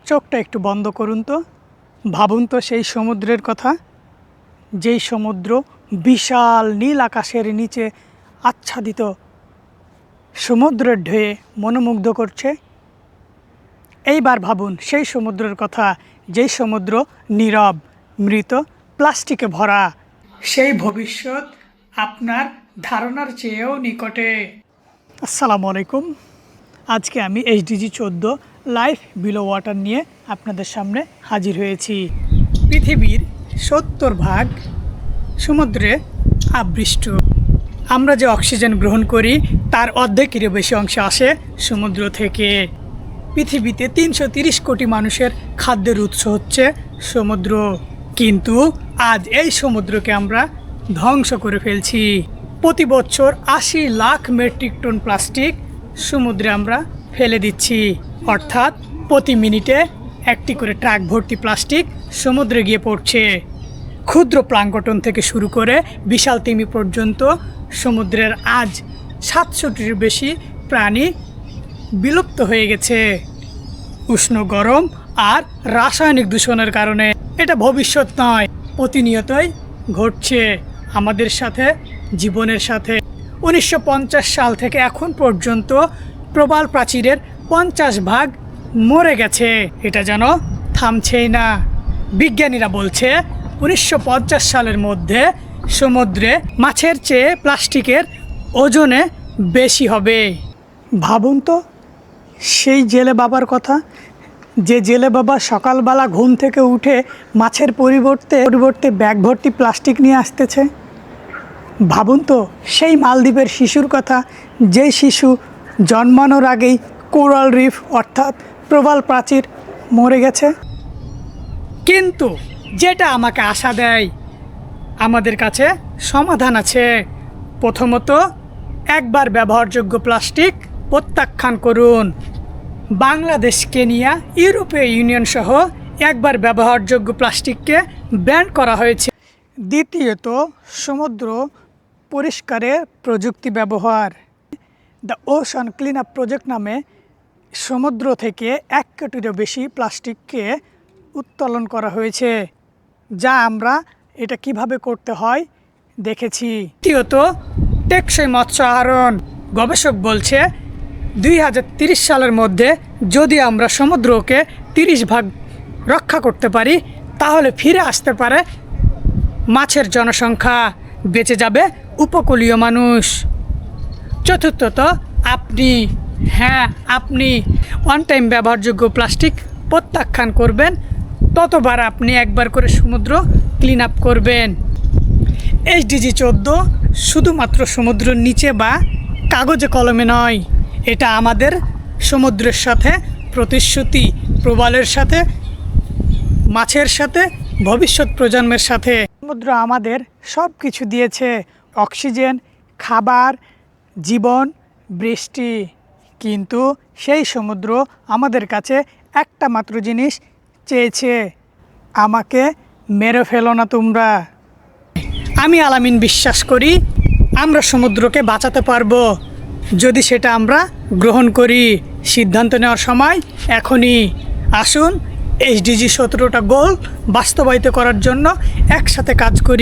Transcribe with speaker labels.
Speaker 1: চোখটা একটু বন্ধ করুন তো, ভাবুন তো সেই সমুদ্রের কথা, যেই সমুদ্র বিশাল নীল আকাশের নিচে আচ্ছাদিত সমুদ্রের ঢেউয়ে মনোমুগ্ধ করছে। এইবার ভাবুন সেই সমুদ্রের কথা, যেই সমুদ্র নীরব, মৃত, প্লাস্টিকে ভরা। সেই ভবিষ্যৎ আপনার ধারণার চেয়েও নিকটে। আসসালামু আলাইকুম। আজকে আমি SDG 14 লাইফ বিলো ওয়াটার নিয়ে আপনাদের সামনে হাজির হয়েছি। পৃথিবীর 70% সমুদ্রে আবৃষ্ট। আমরা যে অক্সিজেন গ্রহণ করি তার অর্ধেকেরও বেশি অংশ আসে সমুদ্র থেকে। পৃথিবীতে 330 কোটি মানুষের খাদ্যের উৎস হচ্ছে সমুদ্র, কিন্তু আজ এই সমুদ্রকে আমরা ধ্বংস করে ফেলছি। প্রতি বছর 80 লাখ মেট্রিক টন প্লাস্টিক সমুদ্রে আমরা ফেলে দিচ্ছি, অর্থাৎ প্রতি মিনিটে একটি করে ট্রাক ভর্তি প্লাস্টিক সমুদ্রে গিয়ে পড়ছে। ক্ষুদ্র প্লাঙ্কটন থেকে শুরু করে বিশাল তিমি পর্যন্ত সমুদ্রের আজ 700টির বেশি প্রাণী বিলুপ্ত হয়ে গেছে উষ্ণ, গরম আর রাসায়নিক দূষণের কারণে। এটা ভবিষ্যৎ নয়, প্রতিনিয়তই ঘটছে আমাদের সাথে, জীবনের সাথে। 1950 সাল থেকে এখন পর্যন্ত প্রবাল প্রাচীরের 50% মরে গেছে। এটা যেন থামছেই না। বিজ্ঞানীরা বলছে 1950 সালের মধ্যে সমুদ্রে মাছের চেয়ে প্লাস্টিকের ওজনে বেশি হবে। ভাবুন তো সেই জেলে বাবার কথা, যে জেলে বাবা সকালবেলা ঘুম থেকে উঠে মাছের পরিবর্তে ব্যাগ ভর্তি প্লাস্টিক নিয়ে আসতেছে। ভাবুন তো সেই মালদ্বীপের শিশুর কথা, যেই শিশু জন্মানোর আগেই কোরাল রিফ অর্থাৎ প্রবাল প্রাচীর মরে গেছে। কিন্তু যেটা আমাকে আশা দেয়, আমাদের কাছে সমাধান আছে। প্রথমত, একবার ব্যবহারযোগ্য প্লাস্টিক প্রত্যাখ্যান করুন। বাংলাদেশ, কেনিয়া, ইউরোপীয় ইউনিয়ন সহ একবার ব্যবহারযোগ্য প্লাস্টিককে ব্যান করা হয়েছে। দ্বিতীয়ত, সমুদ্র পরিষ্কারের প্রযুক্তি ব্যবহার। The ocean clean up project নামে সমুদ্র থেকে 1 কোটিরও বেশি প্লাস্টিককে উত্তোলন করা হয়েছে, যা আমরা এটা কিভাবে করতে হয় দেখেছি। তৃতীয়ত, টেকসই মৎস্য আহরণ। গবেষক বলছে 2030 সালের মধ্যে যদি আমরা সমুদ্রকে 30% রক্ষা করতে পারি, তাহলে ফিরে আসতে পারে মাছের জনসংখ্যা, বেঁচে যাবে উপকূলীয় মানুষ। চতুর্থত, আপনি ওয়ান টাইম ব্যবহারযোগ্য প্লাস্টিক প্রত্যাখ্যান করবেন, ততবার আপনি একবার করে সমুদ্র ক্লিন আপ করবেন। SDG 14 শুধুমাত্র সমুদ্রের নিচে বা কাগজে কলমে নয়, এটা আমাদের সমুদ্রের সাথে প্রতিশ্রুতি, প্রবালের সাথে, মাছের সাথে, ভবিষ্যৎ প্রজন্মের সাথে। সমুদ্র আমাদের সব কিছু দিয়েছে, অক্সিজেন, খাবার, জীবন, বৃষ্টি, কিন্তু সেই সমুদ্র আমাদের কাছে একটা মাত্র জিনিস চেয়েছে, আমাকে মেরে ফেলো না তোমরা। আমি আলামিন বিশ্বাস করি আমরা সমুদ্রকে বাঁচাতে পারবো, যদি সেটা আমরা গ্রহণ করি। সিদ্ধান্ত নেওয়ার সময় এখনই। আসুন SDG 17টা গোল বাস্তবায়িত করার জন্য একসাথে কাজ করি।